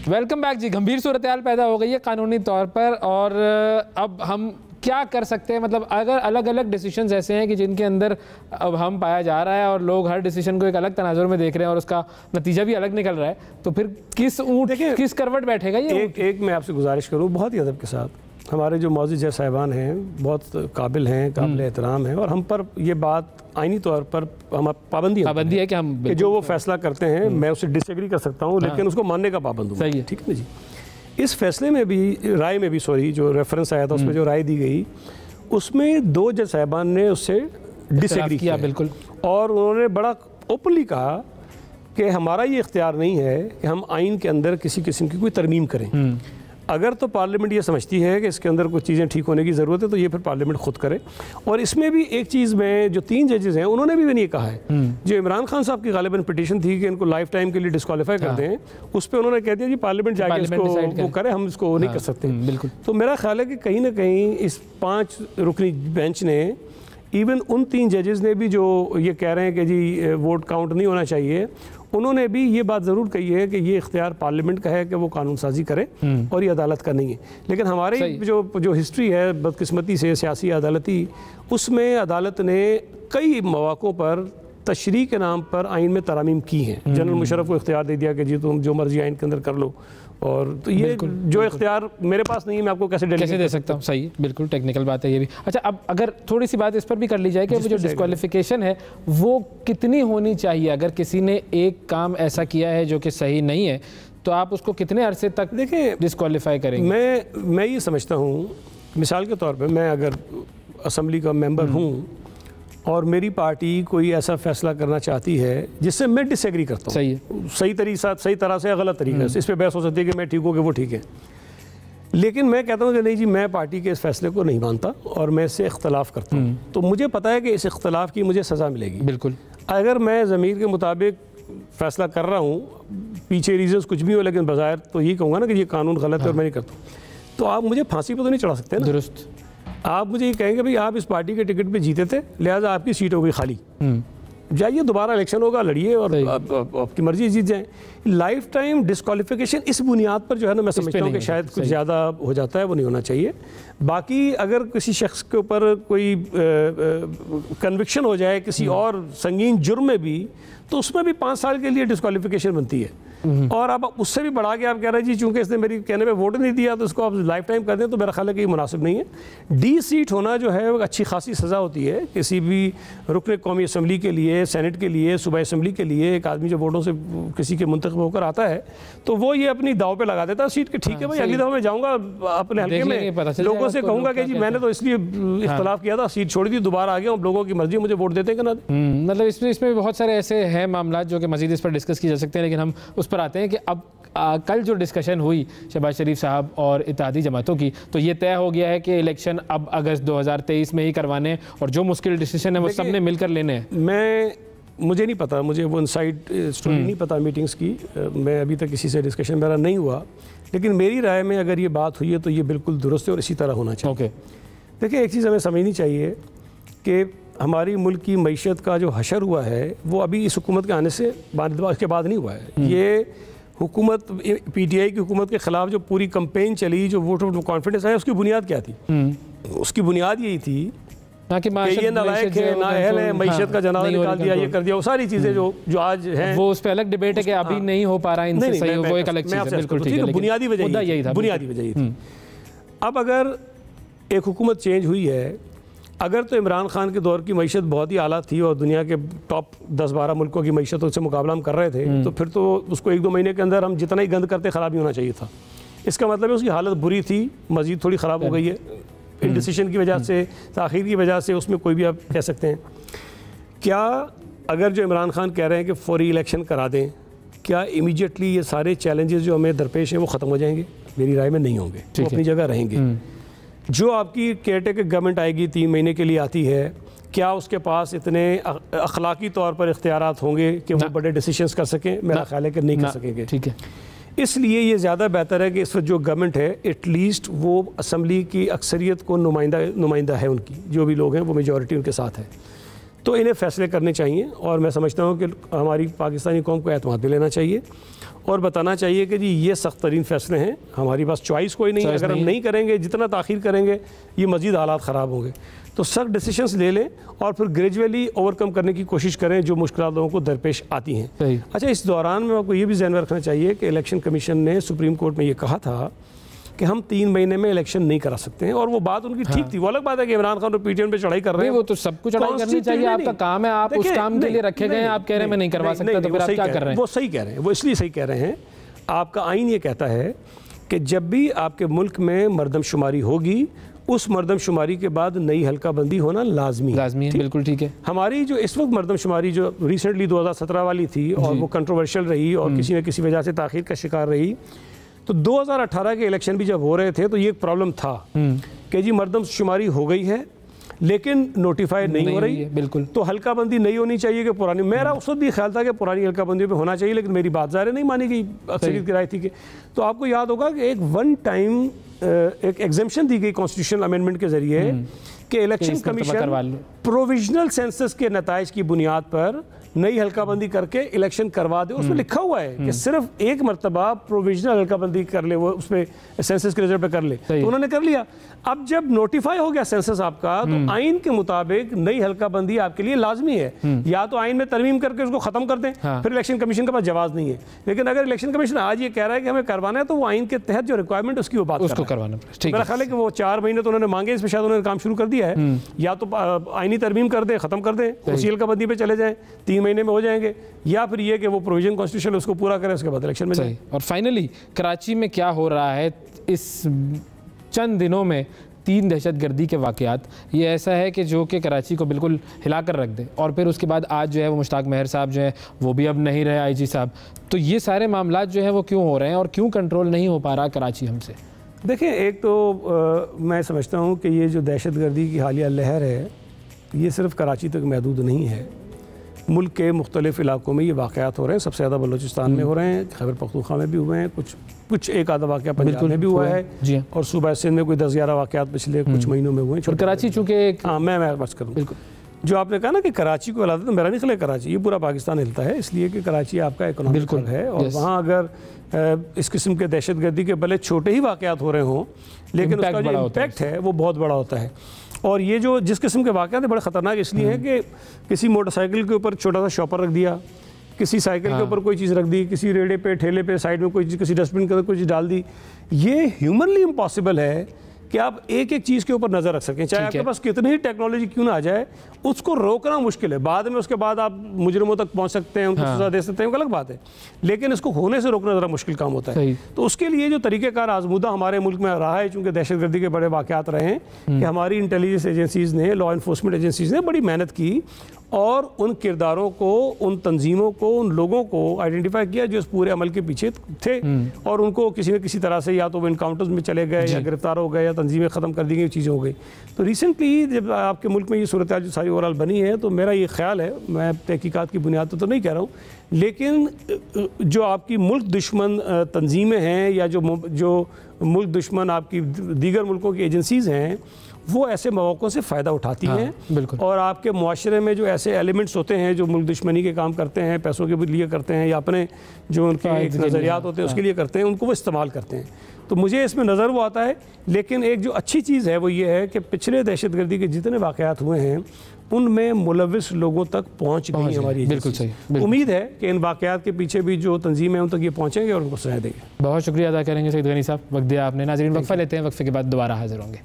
Welcome back जी। गंभीर सूरत-ए-हाल पैदा हो गई है कानूनी तौर पर, और अब हम क्या कर सकते हैं? मतलब अगर अलग अलग डिसीजंस ऐसे हैं कि जिनके अंदर अब हम पाया जा रहा है और लोग हर डिसीजन को एक अलग तनाजुर में देख रहे हैं और उसका नतीजा भी अलग निकल रहा है, तो फिर किस करवट बैठेगा ये? एक मैं आपसे गुजारिश करूँ बहुत ही अदब के साथ, हमारे जो मौजूद जज साहिबान हैं बहुत काबिल हैं, काबिल एहतराम हैं, और हम पर ये बात आईनी तौर पर हम पाबंदी है कि हम जो वो फैसला करते हैं मैं उससे डिसएग्री कर सकता हूँ, लेकिन उसको मानने का पाबंद हूँ। सही है, ठीक है ना जी। इस फैसले में भी, राय में भी, सॉरी, जो रेफरेंस आया था उसमें जो राय दी गई उसमें 2 जज साहिबान ने उससे डिसएग्री किया, बिल्कुल, और उन्होंने बड़ा ओपनली कहा कि हमारा ये इख्तियार नहीं है कि हम आइन के अंदर किसी किस्म की कोई तरमीम करें। अगर तो पार्लियामेंट ये समझती है कि इसके अंदर कुछ चीज़ें ठीक होने की ज़रूरत है तो ये फिर पार्लियामेंट खुद करे। और इसमें भी एक चीज़ में जो 3 जजेस हैं उन्होंने भी मैंने ये कहा है, जो इमरान खान साहब की गालिबन पिटीशन थी कि इनको लाइफ टाइम के लिए डिस्क्वालीफाई कर दें, उस पर उन्होंने कह दिया जी पार्लियामेंट जाके इसको वो करे, हम इसको नहीं कर सकते। बिल्कुल। तो मेरा ख्याल है कि कहीं ना कहीं इस 5 रुकनी बेंच ने, इवन उन 3 जजेस ने भी जो ये कह रहे हैं कि जी वोट काउंट नहीं होना चाहिए, उन्होंने भी ये बात ज़रूर कही है कि ये इख्तियार पार्लियामेंट का है कि वो कानून साजी करे और ये अदालत का नहीं है। लेकिन हमारी जो हिस्ट्री है बदकिस्मती से सियासी अदालती, उसमें अदालत ने कई मौक़ों पर तशरीह के नाम पर आइन में तरामीम की हैं। जनरल मुशर्रफ को इख्तियार दे दिया कि जी तुम जो मर्जी आइन के अंदर कर लो, और तो ये जो इख्तियार मेरे पास नहीं है मैं आपको कैसे दे सकता हूँ। सही, बिल्कुल टेक्निकल बात है ये भी। अच्छा, अब अगर थोड़ी सी बात इस पर भी कर ली जाए कि वो जो डिस्क्वालिफिकेशन है वो कितनी होनी चाहिए? अगर किसी ने एक काम ऐसा किया है जो कि सही नहीं है तो आप उसको कितने अरसे तक देखें डिस्क्वालीफाई करेंगे? मैं ये समझता हूँ, मिसाल के तौर पर मैं अगर असम्बली का मेंबर हूँ और मेरी पार्टी कोई ऐसा फैसला करना चाहती है जिससे मैं डिसएग्री करता हूँ, सही तरह से या गलत तरीके से, इस पर बहस हो सकती है कि मैं ठीक हूँ कि वो ठीक है, लेकिन मैं कहता हूँ कि नहीं जी मैं पार्टी के इस फैसले को नहीं मानता और मैं इससे इख्तलाफ करता हूँ, तो मुझे पता है कि इस इख्तलाफ की मुझे सज़ा मिलेगी। बिल्कुल। अगर मैं ज़मीर के मुताबिक फ़ैसला कर रहा हूँ, पीछे रीजंस कुछ भी हो, लेकिन बज़ाहिर तो यही कहूँगा ना कि ये कानून गलत है और मैं नहीं करता हूँ, तो आप मुझे फांसी पर तो नहीं चढ़ा सकते ना। दुरुस्त। आप मुझे ये कहेंगे भाई आप इस पार्टी के टिकट पे जीते थे, लिहाजा आपकी सीट हो गई खाली, जाइए दोबारा इलेक्शन होगा, लड़िए और आपकी मर्जी जीत जाए। लाइफ टाइम डिस्क्वालिफिकेशन इस बुनियाद पर जो है ना, मैं समझता हूँ कि शायद कुछ ज़्यादा हो जाता है, वो नहीं होना चाहिए। बाकी अगर किसी शख्स के ऊपर कोई कन्विक्शन हो जाए किसी और संगीन जुर्म में भी, तो उसमें भी 5 साल के लिए डिस्क्वालिफिकेशन बनती है। और अब उससे भी बढ़ा के आप कह रहे हैं जी चूंकि इसने मेरी कहने पे वोट नहीं दिया तो इसको आप लाइफ टाइम कर दें, तो मेरा ख्याल है कि ये मुनासिब नहीं है। डी सीट होना जो है वो अच्छी खासी सज़ा होती है किसी भी रुकन कौमी असम्बली के लिए, सेनेट के लिए, सूबाई असम्बली के लिए। एक आदमी जो वोटों से किसी के मुंतखब होकर आता है तो वो ये अपनी दाव पे लगा देता है सीट के, ठीक है भाई अगली दफ़ा मैं जाऊँगा अपने हल्के में, लोगों से कहूँगा कि जी मैंने तो इसलिए इख्तलाफ किया था, सीट छोड़ दी, दोबारा आ गया हूँ, लोगों की मर्जी, मुझे वोट देते हैं कि ना। मतलब इसमें बहुत सारे ऐसे हैं मामला जो कि मज़ीद इस पर डिस्कस किए जा सकते हैं, लेकिन हम उस पर आते हैं कि अब कल जो डिस्कशन हुई शहबाज शरीफ साहब और इत्तेहादी जमातों की, तो ये तय हो गया है कि इलेक्शन अब अगस्त 2023 में ही करवाने और जो मुश्किल डिसीजन है वो सब ने मिलकर लेने हैं। मुझे नहीं पता, मुझे वो इनसाइड स्टोरी नहीं पता मीटिंग्स की, मैं अभी तक किसी से डिस्कशन मेरा नहीं हुआ, लेकिन मेरी राय में अगर ये बात हुई है तो ये बिल्कुल दुरुस्त है और इसी तरह होना चाहिए। देखिए एक चीज़ हमें समझनी चाहिए कि हमारी मुल्क की मईशत का जो हशर हुआ है वो अभी इस हुकूमत के आने से के बाद नहीं हुआ है। ये हुकूमत, PTI की हुकूमत के ख़िलाफ़ जो पूरी कंपेन चली, जो वोट ऑफ कॉन्फिडेंस आया, उसकी बुनियाद क्या थी? उसकी बुनियाद यही थी कि ये नालायक है, नाअहल है, मईशत का जनाजा निकाल दिया, ये कर दिया, वो सारी चीज़ें जो आज हैं, वो उस पर अलग डिबेट है कि अभी नहीं हो पा रहा है इनसे सही, वो एक अलग चीज़ है। बिल्कुल ठीक है, बुनियादी वजह यही था, बुनियादी वजह यही थी। अब अगर एक हुकूमत चेंज हुई है, अगर तो इमरान खान के दौर की मईशत बहुत ही आला थी और दुनिया के टॉप 10-12 मुल्कों की मईशतों से मुकाबला हम कर रहे थे, तो फिर तो उसको 1-2 महीने के अंदर हम जितना ही गंद करते ख़राब ही होना चाहिए था। इसका मतलब है उसकी हालत बुरी थी, मज़ीद थोड़ी ख़राब हो गई है इंडिसिशन की वजह से, ताख़ीर की वजह से, उसमें कोई भी आप कह सकते हैं। क्या अगर जो इमरान खान कह रहे हैं कि फौरी इलेक्शन करा दें, क्या इमीडिएटली ये सारे चैलेंजेस जो हमें दरपेश हैं वो ख़त्म हो जाएंगे? मेरी राय में नहीं होंगे, वो अपनी जगह रहेंगे। जो आपकी केयरटेकर गवर्नमेंट आएगी 3 महीने के लिए आती है, क्या उसके पास इतने अखलाकी तौर पर इख्तियारात होंगे कि वो बड़े डिसीजंस कर सकें? मेरा ख्याल है कि नहीं कर सकेंगे। ठीक है, इसलिए ये ज़्यादा बेहतर है कि इस वक्त जो गवर्नमेंट है एटलीस्ट वो असम्बली की अक्सरियत को नुमाइंदा है उनकी, जो भी लोग हैं वो मेजॉरिटी उनके साथ है, तो इन्हें फैसले करने चाहिए और मैं समझता हूँ कि हमारी पाकिस्तानी कौम को एतमाद भी लेना चाहिए और बताना चाहिए कि जी ये सख्त तरीन फैसले हैं, हमारी पास चॉइस कोई नहीं है, अगर हम नहीं करेंगे, जितना ताख़ीर करेंगे ये मज़ीद हालात ख़राब होंगे। तो सख्त डिसीशंस ले लें और फिर ग्रेजुअली ओवरकम करने की कोशिश करें जो मुश्किलात लोगों को दरपेश आती हैं। अच्छा, इस दौरान में आपको ये भी ध्यान में रखना चाहिए कि इलेक्शन कमीशन ने सुप्रीम कोर्ट में ये कहा था कि हम 3 महीने में इलेक्शन नहीं करा सकते हैं, और वो बात उनकी ठीक थी। वो अलग बात है कि इमरान खान और पीटीएम पे चढ़ाई कर रहे हैं, वो तो सब कुछ चढ़ाई करनी चाहिए, आपका काम है, आप उस काम के लिए रखे गए हैं, आप कह रहे हैं मैं नहीं करवा सकता, तो फिर आप क्या कर रहे हैं? वो सही कह रहे हैं, वो इसलिए सही कह रहे हैं। आपका आइन ये कहता है कि जब भी आपके मुल्क में मरदमशुमारी होगी, उस मरदमशुमारी के बाद नई हल्का बंदी होना लाजमी है। बिल्कुल ठीक है। हमारी जो इस वक्त मरदमशुमारी जो रिसेंटली 2017 वाली थी और वो कंट्रोवर्शियल रही और किसी न किसी वजह से ताख़ीर का शिकार रही, तो 2018 के इलेक्शन भी जब हो रहे थे तो ये एक प्रॉब्लम था कि जी मरदमशुमारी हो गई है लेकिन नोटिफाई नहीं हो रही, बिल्कुल, तो हल्का बंदी नहीं होनी चाहिए कि पुरानी। मेरा उस वक्त भी ख्याल था कि पुरानी हल्का बंदी पे होना चाहिए, लेकिन मेरी बात ज़ाहिर नहीं मानी गई, अक्सरियत की राय थी कि। तो आपको याद होगा कि एक वन टाइम एक एग्जेम्पशन दी गई कॉन्स्टिट्यूशनल अमेंडमेंट के जरिए कि इलेक्शन कमीशन प्रोविजनल सेंसस के नताइज की बुनियाद पर नई हल्काबंदी करके इलेक्शन करवा दे। उसमें लिखा हुआ है कि सिर्फ एक मरतबा प्रोविजनल हल्काबंदी कर ले, वो उसमें सेंसस के रिजल्ट पे कर ले, तो उन्होंने कर लिया। अब जब नोटिफाई हो गया सेंसस आपका, तो आइन के मुताबिक नई हल्काबंदी आपके लिए लाजमी है। या तो आइन में तरमीम करके उसको खत्म कर दें, फिर इलेक्शन कमीशन के पास जवाब नहीं है। लेकिन अगर इलेक्शन कमीशन आज ये कह रहा है कि हमें करवाना है, तो वो आइन के तहत जो रिक्वायरमेंट उसकी वो बात उसको करवाना पड़ेगा। मेरा ख्याल है कि वो 4 महीने तो उन्होंने मांगे, इसमें शायद उन्होंने काम शुरू कर दिया है। या तो आइनी तरमीम कर दें, खत्म कर दें, उसी हल्काबंदी पे चले जाएं, 3 महीने में हो जाएंगे, या फिर ये कि वो प्रोविजन कॉन्स्टिट्यूशन उसको पूरा करें, उसके बाद इलेक्शन में जाए। और फाइनली कराची में क्या हो रहा है इस चंद दिनों में, 3 दहशतगर्दी के वाक़यात, ये ऐसा है कि जो कि कराची को बिल्कुल हिला कर रख दे। और फिर उसके बाद आज जो है वो मुश्ताक मेहर साहब जो है वो भी अब नहीं रहे IG साहब। तो ये सारे मामलात जो है वो क्यों हो रहे हैं और क्यों कंट्रोल नहीं हो पा रहा कराची हमसे? देखें, एक तो मैं समझता हूँ कि ये जो दहशतगर्दी की हालिया लहर है, ये सिर्फ कराची तक महदूद नहीं है। मुल्क के मुख्तलिफ इलाकों में ये वाक़यात हो रहे हैं। सबसे ज़्यादा बलूचिस्तान में हो रहे हैं, खैबर पख्तूनख्वा में भी हुए हैं, कुछ एक आधा वाक़या पंजाब में भी हुआ है, और सूबा सिंध में कोई 10-11 वाक़यात पिछले कुछ महीनों में हुए हैं। कराची चूँकि हाँ, मैं बस करूँ, बिल्कुल जो आपने कहा ना कि कराची को हिलाता, तो मेरा नहीं ख्याल कराची, ये पूरा पाकिस्तान हिलता है, इसलिए कि कराची आपका इकोनॉमिक हब है। और वहाँ अगर इस किस्म के दहशतगर्दी के भले छोटे ही वाक़यात हो रहे हों, लेकिन उसका जो इम्पैक्ट है वो बहुत बड़ा होता है। और ये जो जिस किस्म के वाक़यात हैं बड़े ख़तरनाक इसलिए है कि किसी मोटरसाइकिल के ऊपर छोटा सा शॉपर रख दिया, किसी साइकिल के ऊपर कोई चीज़ रख दी, किसी रेड़े पे ठेले पे साइड में कोई चीज़, किसी डस्टबिन के अंदर कोई चीज़ डाल दी। ये ह्यूमनली इम्पॉसिबल है कि आप एक एक चीज़ के ऊपर नज़र रख सकें, चाहे आपके पास कितनी ही टेक्नोलॉजी क्यों ना आ जाए, उसको रोकना मुश्किल है। बाद में उसके बाद आप मुजरिमों तक पहुंच सकते हैं, उनको सजा दे सकते हैं, अलग बात है, लेकिन इसको होने से रोकना ज़रा मुश्किल काम होता है। तो उसके लिए जो तरीक़ेकार आजमूदा हमारे मुल्क में रहा है, चूँकि दहशतगर्दी के बड़े वाक़यात रहे हैं, कि हमारी इंटेलिजेंस एजेंसीज़ ने, लॉ इन्फोर्समेंट एजेंसीज़ ने बड़ी मेहनत की और उन किरदारों को, उन तंजीमों को, उन लोगों को आइडेंटिफाई किया जो इस पूरे अमल के पीछे थे, और उनको किसी न किसी तरह से या तो वो इनकाउंटर्स में चले गए, या गिरफ्तार हो गए, या तंजीमें ख़त्म कर दी गई, चीज़ें हो गई। तो रिसेंटली जब आपके मुल्क में ये सूरत जो सारी ओवरऑल बनी है, तो मेरा ये ख्याल है, मैं तहकीकात की बुनियाद तो नहीं कह रहा हूँ, लेकिन जो आपकी मुल्क दुश्मन तंजीमें हैं, या जो मुल्क दुश्मन आपकी दीगर मुल्कों की एजेंसीज़ हैं, वो ऐसे मौक़ों से फ़ायदा उठाती हैं। और आपके मुआशरे में जो ऐसे एलिमेंट्स होते हैं जो मुल्क दुश्मनी के काम करते हैं, पैसों के लिए करते हैं, या अपने जो उनके नज़रियात होते हैं उसके लिए करते हैं, उनको वो इस्तेमाल करते हैं। तो मुझे इसमें नज़र वो आता है। लेकिन एक जो अच्छी चीज़ है वो ये है कि पिछले दहशतगर्दी के जितने वाक़यात हुए हैं उनमें मुलविस लोगों तक पहुँच गई हमारी। बिल्कुल सही। उम्मीद है कि इन वाक़यात के पीछे भी जो तंजीम है उन तक ये पहुँचेंगे और उनको सजा देंगे। बहुत शुक्रिया अदा करेंगे सईद गनी साहब, वक्त दिया आपने। नाज़रीन, वक्फ़ा लेते हैं, वक्फ़े के बाद दोबारा हाज़िर होंगे।